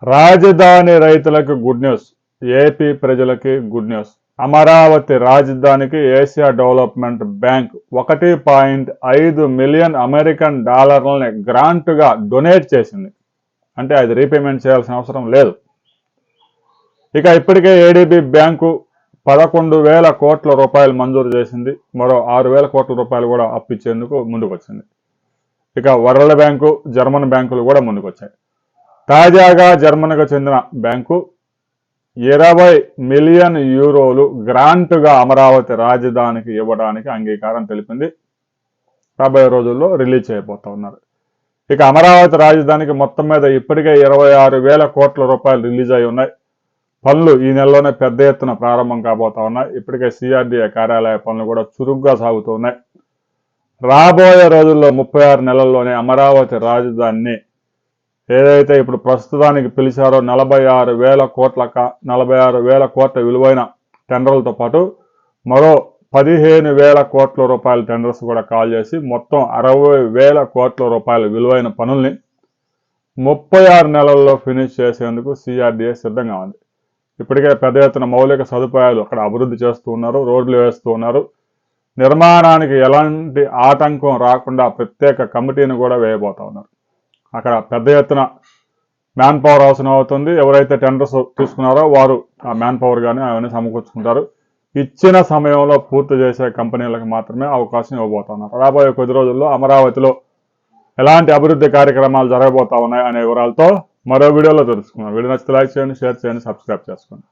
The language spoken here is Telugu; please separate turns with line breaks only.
రాజధాని రైతులకు గుడ్ న్యూస్, ఏపీ ప్రజలకి గుడ్ న్యూస్. అమరావతి రాజధానికి Asia development bank 1.5 million American డాలర్లని గ్రాంట్గా డొనేట్ చేసింది. అంటే అది రీపేమెంట్ చేయాల్సిన అవసరం లేదు. ఇక ఇప్పటికే ఏడీబీ బ్యాంకు 11,000 కోట్ల రూపాయలు మంజూరు చేసింది. మరో 6,000 కోట్ల రూపాయలు కూడా అప్పిచ్చేందుకు ముందుకు వచ్చింది. ఇక వరల్డ్ బ్యాంకు, జర్మన్ బ్యాంకులు కూడా ముందుకు వచ్చాయి. తాజాగా జర్మనీకి చెందిన బ్యాంకు 20 మిలియన్ యూరోలు గ్రాంట్గా అమరావతి రాజధానికి ఇవ్వడానికి అంగీకారం తెలిపింది. రాబోయే రోజుల్లో రిలీజ్ చేయబోతా ఉన్నారు. ఇక అమరావతి రాజధానికి మొత్తం మీద ఇప్పటికే 26,000 కోట్ల రూపాయలు రిలీజ్ అయి ఉన్నాయి. పనులు ఈ నెలలోనే పెద్ద ఎత్తున ప్రారంభం కాబోతా ఉన్నాయి. ఇప్పటికే సిఆర్డీఏ కార్యాలయ పనులు కూడా చురుగ్గా సాగుతూ ఉన్నాయి. రాబోయే రోజుల్లో 36 నెలల్లోనే అమరావతి రాజధానిని ఏదైతే ఇప్పుడు ప్రస్తుతానికి పిలిచారో 46,000 కోట్ల విలువైన టెండర్లతో పాటు మరో 15,000 కోట్ల రూపాయల టెండర్స్ కూడా కాల్ చేసి మొత్తం 60,000 కోట్ల రూపాయల విలువైన పనుల్ని 36 నెలల్లో ఫినిష్ చేసేందుకు సిఆర్డీఏ సిద్ధంగా ఉంది. ఇప్పటికే పెద్ద ఎత్తున మౌలిక సదుపాయాలు అక్కడ అభివృద్ధి చేస్తూ ఉన్నారు, రోడ్లు వేస్తూ ఉన్నారు. నిర్మాణానికి ఎలాంటి ఆటంకం రాకుండా ప్రత్యేక కమిటీని కూడా వేయబోతా ఉన్నారు. అక్కడ పెద్ద ఎత్తున మ్యాన్ పవర్ అవసరం అవుతుంది. ఎవరైతే టెండర్స్ తీసుకున్నారో వారు ఆ మ్యాన్ పవర్ కానీ అవన్నీ సమకూర్చుకుంటారు. ఇచ్చిన సమయంలో పూర్తి చేసే కంపెనీలకు మాత్రమే అవకాశం ఇవ్వబోతున్నారు. రాబోయే కొద్ది రోజుల్లో అమరావతిలో ఎలాంటి అభివృద్ధి కార్యక్రమాలు జరగబోతా ఉన్నాయి అనే వివరాలతో మరో వీడియోలో తెలుసుకున్నాం. వీడియో నచ్చితే లైక్ చేయండి, షేర్ చేయండి, సబ్స్క్రైబ్ చేసుకోండి.